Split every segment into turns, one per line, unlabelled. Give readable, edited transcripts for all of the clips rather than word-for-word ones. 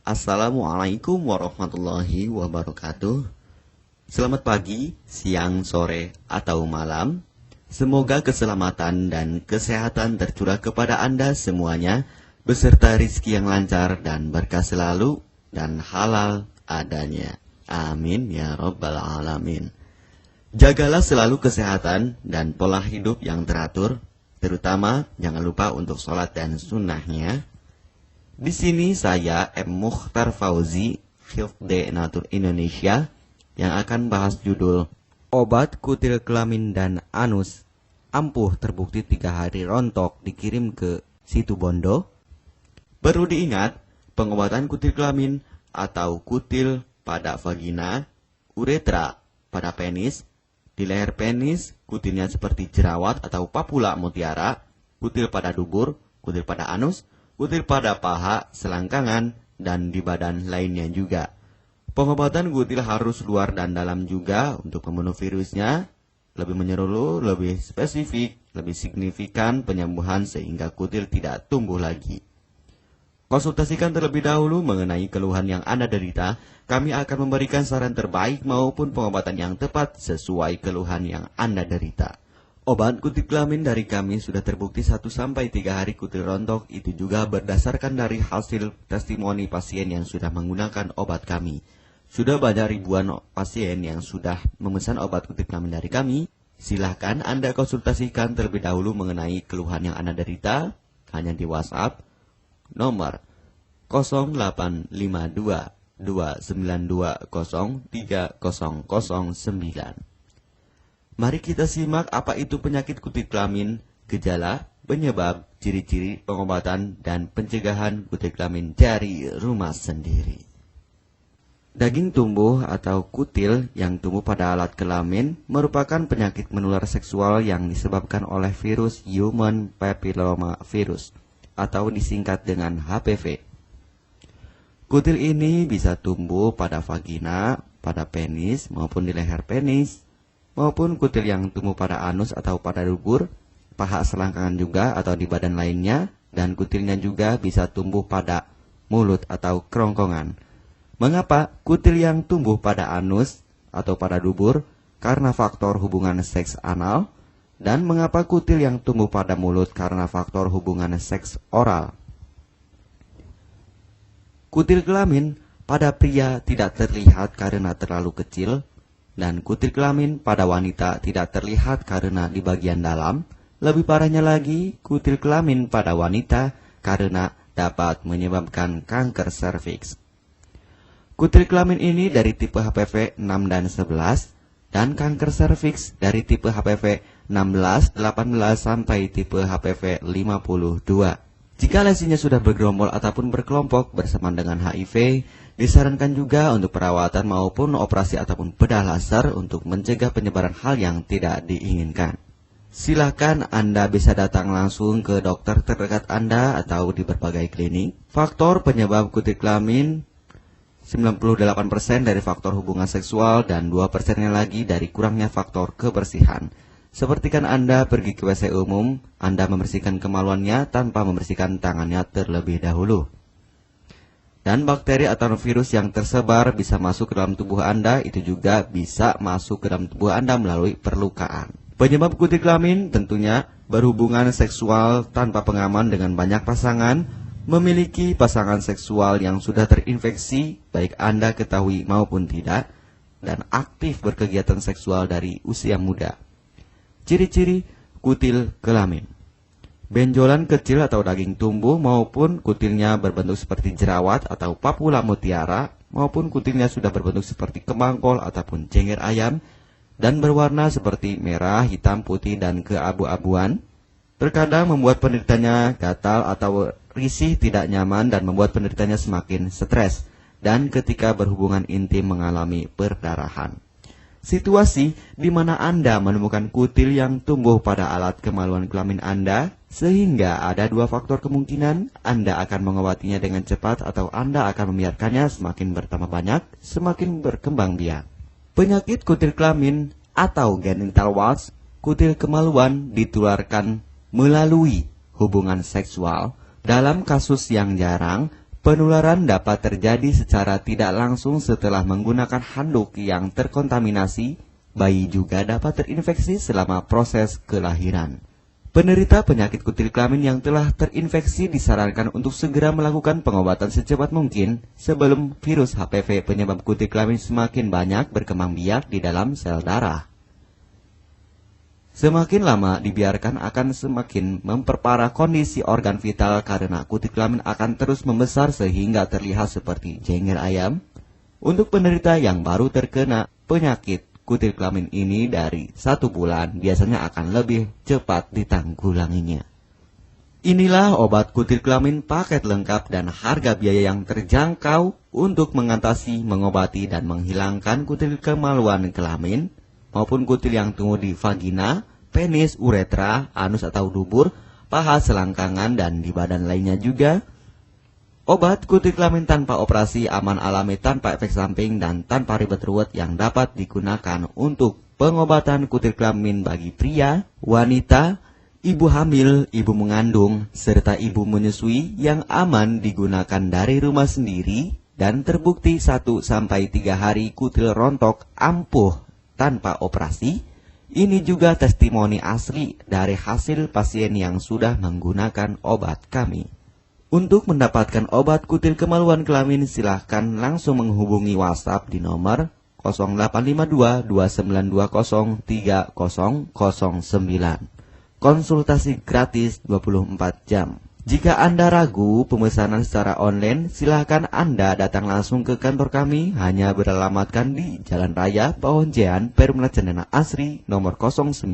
Assalamualaikum warahmatullahi wabarakatuh. Selamat pagi, siang, sore, atau malam. Semoga keselamatan dan kesehatan tercurah kepada Anda semuanya, beserta rizki yang lancar dan berkah selalu dan halal adanya. Amin ya rabbal alamin. Jagalah selalu kesehatan dan pola hidup yang teratur, terutama jangan lupa untuk sholat dan sunnahnya. Di sini saya M. Mukhtar Fauzi, Hifdz Natur Indonesia, yang akan bahas judul Obat Kutil Kelamin dan Anus ampuh terbukti 3 hari rontok dikirim ke Situ Bondo. Perlu diingat, pengobatan kutil kelamin atau kutil pada vagina, uretra pada penis, di leher penis, kutilnya seperti jerawat atau papula mutiara, kutil pada dubur, kutil pada anus, kutil pada paha, selangkangan, dan di badan lainnya juga. Pengobatan kutil harus luar dan dalam juga untuk membunuh virusnya, lebih menyeluruh, lebih spesifik, lebih signifikan penyembuhan sehingga kutil tidak tumbuh lagi. Konsultasikan terlebih dahulu mengenai keluhan yang Anda derita, kami akan memberikan saran terbaik maupun pengobatan yang tepat sesuai keluhan yang Anda derita. Obat kutil kelamin dari kami sudah terbukti 1-3 hari kutil rontok, itu juga berdasarkan dari hasil testimoni pasien yang sudah menggunakan obat kami. Sudah banyak ribuan pasien yang sudah memesan obat kutil kelamin dari kami. Silahkan Anda konsultasikan terlebih dahulu mengenai keluhan yang Anda derita, hanya di WhatsApp nomor 0852 292 03009. Mari kita simak apa itu penyakit kutil kelamin, gejala, penyebab, ciri-ciri, pengobatan, dan pencegahan kutil kelamin dari rumah sendiri. Daging tumbuh atau kutil yang tumbuh pada alat kelamin merupakan penyakit menular seksual yang disebabkan oleh virus Human Papilloma Virus atau disingkat dengan HPV. Kutil ini bisa tumbuh pada vagina, pada penis, maupun di leher penis, maupun kutil yang tumbuh pada anus atau pada dubur, paha selangkangan juga atau di badan lainnya, dan kutilnya juga bisa tumbuh pada mulut atau kerongkongan. Mengapa kutil yang tumbuh pada anus atau pada dubur? Karena faktor hubungan seks anal. Dan mengapa kutil yang tumbuh pada mulut? Karena faktor hubungan seks oral. Kutil kelamin pada pria tidak terlihat karena terlalu kecil, dan kutil kelamin pada wanita tidak terlihat karena di bagian dalam. Lebih parahnya lagi, kutil kelamin pada wanita karena dapat menyebabkan kanker serviks. Kutil kelamin ini dari tipe HPV 6 dan 11, dan kanker serviks dari tipe HPV 16, 18, sampai tipe HPV 52. Jika lesinya sudah bergerombol ataupun berkelompok bersama dengan HIV, disarankan juga untuk perawatan maupun operasi ataupun bedah laser untuk mencegah penyebaran hal yang tidak diinginkan. Silakan Anda bisa datang langsung ke dokter terdekat Anda atau di berbagai klinik. Faktor penyebab kutil kelamin 98% dari faktor hubungan seksual dan 2%-nya lagi dari kurangnya faktor kebersihan. Sepertikan Anda pergi ke WC umum, Anda membersihkan kemaluannya tanpa membersihkan tangannya terlebih dahulu. Dan bakteri atau virus yang tersebar bisa masuk ke dalam tubuh Anda, itu juga bisa masuk ke dalam tubuh Anda melalui perlukaan. Penyebab kutil kelamin tentunya berhubungan seksual tanpa pengaman dengan banyak pasangan, memiliki pasangan seksual yang sudah terinfeksi, baik Anda ketahui maupun tidak, dan aktif berkegiatan seksual dari usia muda. Ciri-ciri kutil kelamin: benjolan kecil atau daging tumbuh maupun kutilnya berbentuk seperti jerawat atau papula mutiara, maupun kutilnya sudah berbentuk seperti kembangkol ataupun cengir ayam dan berwarna seperti merah, hitam, putih, dan keabu-abuan. Terkadang membuat penderitanya gatal atau risih, tidak nyaman, dan membuat penderitanya semakin stres, dan ketika berhubungan intim mengalami perdarahan. Situasi di mana Anda menemukan kutil yang tumbuh pada alat kemaluan kelamin Anda, sehingga ada 2 faktor kemungkinan: Anda akan mengobatinya dengan cepat atau Anda akan membiarkannya semakin bertambah banyak, semakin berkembang biak. Penyakit kutil kelamin atau genital warts, kutil kemaluan, ditularkan melalui hubungan seksual. Dalam kasus yang jarang, Penularan dapat terjadi secara tidak langsung setelah menggunakan handuk yang terkontaminasi. Bayi juga dapat terinfeksi selama proses kelahiran. Penderita penyakit kutil kelamin yang telah terinfeksi disarankan untuk segera melakukan pengobatan secepat mungkin sebelum virus HPV penyebab kutil kelamin semakin banyak berkembang biak di dalam sel darah. Semakin lama dibiarkan akan semakin memperparah kondisi organ vital karena kutil kelamin akan terus membesar sehingga terlihat seperti jengger ayam. Untuk penderita yang baru terkena penyakit kutil kelamin ini dari 1 bulan biasanya akan lebih cepat ditanggulanginya. Inilah obat kutil kelamin paket lengkap dan harga biaya yang terjangkau untuk mengatasi, mengobati, dan menghilangkan kutil kemaluan kelamin maupun kutil yang tumbuh di vagina, penis, uretra, anus atau dubur, paha, selangkangan, dan di badan lainnya juga. Obat kutil kelamin tanpa operasi, aman alami, tanpa efek samping, dan tanpa ribet ruwet yang dapat digunakan untuk pengobatan kutil kelamin bagi pria, wanita, ibu hamil, ibu mengandung, serta ibu menyusui yang aman digunakan dari rumah sendiri dan terbukti 1-3 hari kutil rontok ampuh tanpa operasi. Ini juga testimoni asli dari hasil pasien yang sudah menggunakan obat kami. Untuk mendapatkan obat kutil kemaluan kelamin, silahkan langsung menghubungi WhatsApp di nomor 0852 2920 3009. Konsultasi gratis 24 jam. Jika Anda ragu pemesanan secara online, silakan Anda datang langsung ke kantor kami, hanya beralamatkan di Jalan Raya Pahonjean, Perumna Cendana Asri, nomor 09,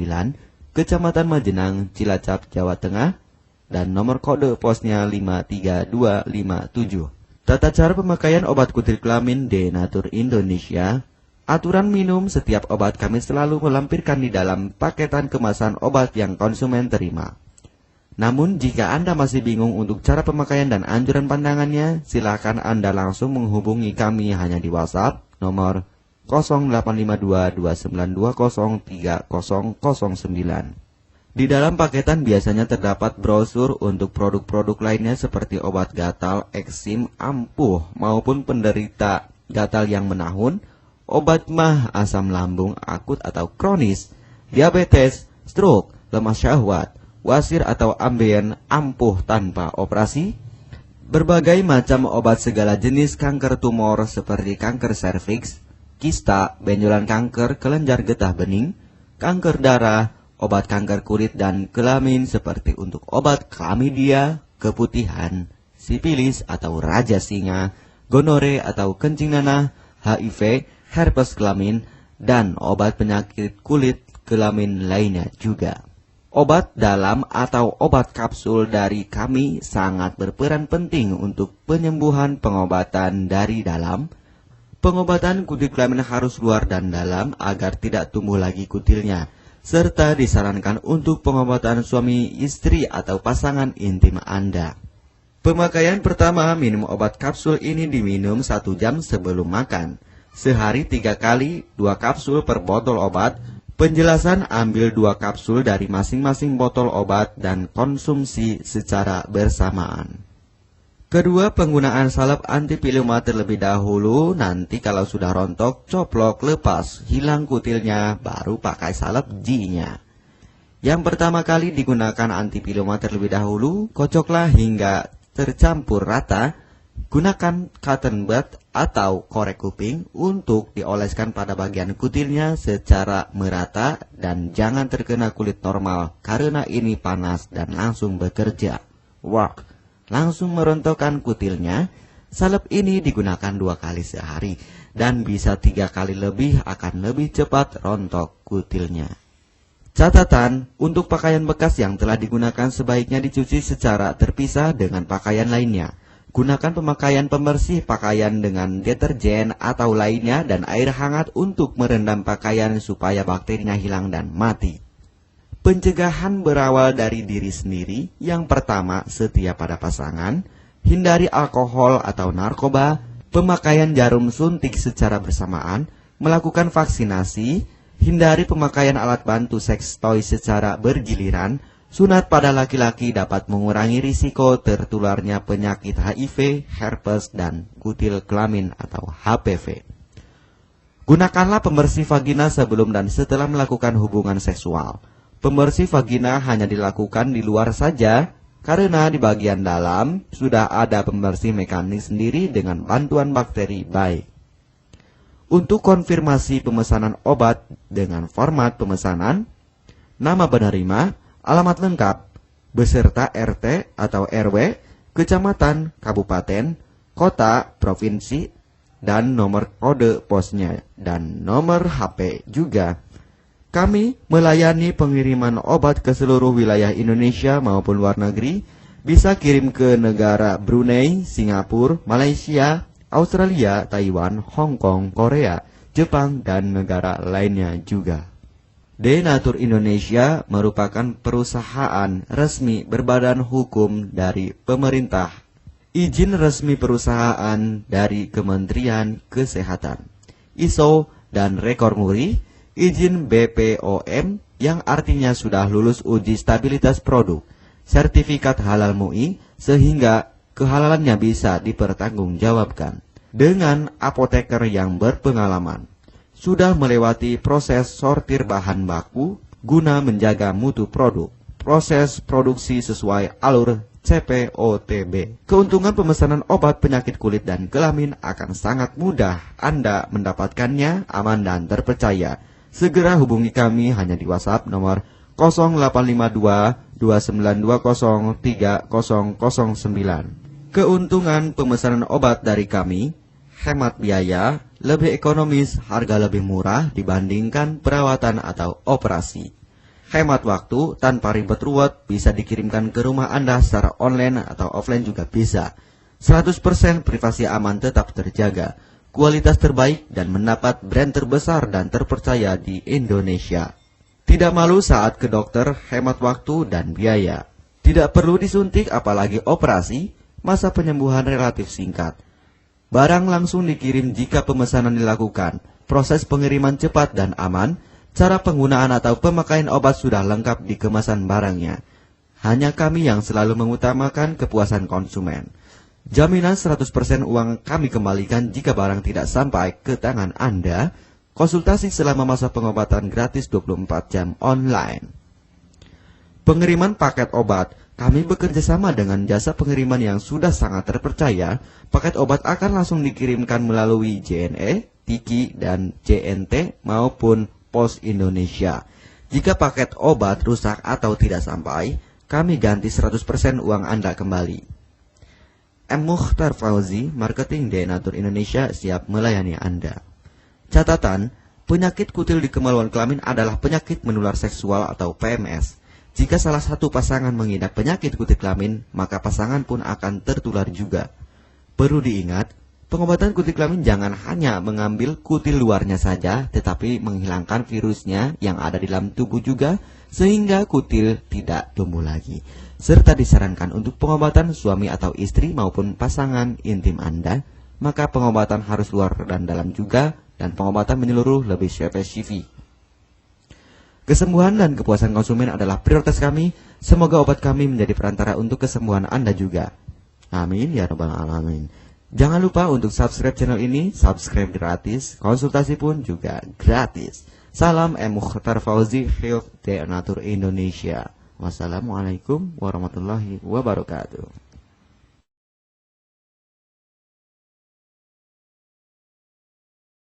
Kecamatan Majenang, Cilacap, Jawa Tengah, dan nomor kode posnya 53257. Tata cara pemakaian obat kutil kelamin Denatur Indonesia. Aturan minum setiap obat kami selalu melampirkan di dalam paketan kemasan obat yang konsumen terima. Namun, jika Anda masih bingung untuk cara pemakaian dan anjuran pandangannya, silakan Anda langsung menghubungi kami hanya di WhatsApp nomor 0852 2920 3009. Di dalam paketan biasanya terdapat brosur untuk produk-produk lainnya seperti obat gatal, eksim, ampuh, maupun penderita gatal yang menahun, obat mah, asam lambung akut atau kronis, diabetes, stroke, lemah syahwat, wasir atau ambien ampuh tanpa operasi, berbagai macam obat segala jenis kanker tumor seperti kanker serviks, kista, benjolan kanker, kelenjar getah bening, kanker darah, obat kanker kulit dan kelamin seperti untuk obat klamidia, keputihan, sipilis atau raja singa, gonore atau kencing nanah, HIV, herpes kelamin, dan obat penyakit kulit kelamin lainnya juga. Obat dalam atau obat kapsul dari kami sangat berperan penting untuk penyembuhan pengobatan dari dalam. Pengobatan kutil kelamin harus luar dan dalam agar tidak tumbuh lagi kutilnya, serta disarankan untuk pengobatan suami, istri, atau pasangan intim Anda. Pemakaian pertama, minum obat kapsul ini diminum 1 jam sebelum makan. Sehari 3 kali, 2 kapsul per botol obat. Penjelasan, ambil 2 kapsul dari masing-masing botol obat dan konsumsi secara bersamaan. Kedua, penggunaan salep anti piluma terlebih dahulu, nanti kalau sudah rontok, coplok, lepas, hilang kutilnya, baru pakai salep G-nya. Yang pertama kali digunakan anti piluma terlebih dahulu, kocoklah hingga tercampur rata. Gunakan cotton bud atau korek kuping untuk dioleskan pada bagian kutilnya secara merata dan jangan terkena kulit normal karena ini panas dan langsung bekerja. Work. Langsung merontokkan kutilnya. Salep ini digunakan 2 kali sehari dan bisa 3 kali lebih akan lebih cepat rontok kutilnya. Catatan, untuk pakaian bekas yang telah digunakan sebaiknya dicuci secara terpisah dengan pakaian lainnya. Gunakan pemakaian pembersih pakaian dengan deterjen atau lainnya dan air hangat untuk merendam pakaian supaya bakterinya hilang dan mati. Pencegahan berawal dari diri sendiri. Yang pertama, setia pada pasangan, hindari alkohol atau narkoba, pemakaian jarum suntik secara bersamaan, melakukan vaksinasi, hindari pemakaian alat bantu seks toy secara bergiliran, Sunat pada laki-laki dapat mengurangi risiko tertularnya penyakit HIV, herpes, dan kutil kelamin atau HPV. Gunakanlah pembersih vagina sebelum dan setelah melakukan hubungan seksual. Pembersih vagina hanya dilakukan di luar saja, karena di bagian dalam sudah ada pembersih mekanik sendiri dengan bantuan bakteri baik. Untuk konfirmasi pemesanan obat dengan format pemesanan, nama penerima, alamat lengkap, beserta RT atau RW, kecamatan, kabupaten, kota, provinsi, dan nomor kode posnya, dan nomor HP juga. Kami melayani pengiriman obat ke seluruh wilayah Indonesia maupun luar negeri, bisa kirim ke negara Brunei, Singapura, Malaysia, Australia, Taiwan, Hong Kong, Korea, Jepang, dan negara lainnya juga. Denatur Indonesia merupakan perusahaan resmi berbadan hukum dari pemerintah. Izin resmi perusahaan dari Kementerian Kesehatan, ISO dan rekor muri, izin BPOM yang artinya sudah lulus uji stabilitas produk, sertifikat halal MUI sehingga kehalalannya bisa dipertanggungjawabkan. Dengan apoteker yang berpengalaman, sudah melewati proses sortir bahan baku guna menjaga mutu produk, proses produksi sesuai alur CPOTB. Keuntungan pemesanan obat penyakit kulit dan kelamin akan sangat mudah Anda mendapatkannya aman dan terpercaya. Segera hubungi kami hanya di WhatsApp nomor 0852 2920 3009. Keuntungan pemesanan obat dari kami, hemat biaya, lebih ekonomis, harga lebih murah dibandingkan perawatan atau operasi. Hemat waktu tanpa ribet ruwet, bisa dikirimkan ke rumah Anda secara online atau offline juga bisa. 100% privasi aman tetap terjaga, kualitas terbaik dan mendapat brand terbesar dan terpercaya di Indonesia. Tidak malu saat ke dokter, hemat waktu dan biaya. Tidak perlu disuntik apalagi operasi, masa penyembuhan relatif singkat. Barang langsung dikirim jika pemesanan dilakukan. Proses pengiriman cepat dan aman. Cara penggunaan atau pemakaian obat sudah lengkap di kemasan barangnya. Hanya kami yang selalu mengutamakan kepuasan konsumen. Jaminan 100% uang kami kembalikan jika barang tidak sampai ke tangan Anda. Konsultasi selama masa pengobatan gratis 24 jam online. Pengiriman paket obat. Kami bekerja sama dengan jasa pengiriman yang sudah sangat terpercaya. Paket obat akan langsung dikirimkan melalui JNE, Tiki, dan JNT maupun Pos Indonesia. Jika paket obat rusak atau tidak sampai, kami ganti 100% uang Anda kembali. M. Mukhtar Fauzi, Marketing Denatur Indonesia, siap melayani Anda. Catatan, penyakit kutil di kemaluan kelamin adalah penyakit menular seksual atau PMS. Jika salah satu pasangan mengidap penyakit kutil kelamin, maka pasangan pun akan tertular juga. Perlu diingat, pengobatan kutil kelamin jangan hanya mengambil kutil luarnya saja, tetapi menghilangkan virusnya yang ada di dalam tubuh juga, sehingga kutil tidak tumbuh lagi. Serta disarankan untuk pengobatan suami atau istri maupun pasangan intim Anda, maka pengobatan harus luar dan dalam juga, dan pengobatan menyeluruh lebih spesifik. Kesembuhan dan kepuasan konsumen adalah prioritas kami. Semoga obat kami menjadi perantara untuk kesembuhan Anda juga. Amin ya rabbal alamin. Jangan lupa untuk subscribe channel ini, subscribe gratis, konsultasi pun juga gratis. Salam M. Mukhtar Fauzi, Health Denatur Indonesia. Wassalamualaikum warahmatullahi wabarakatuh.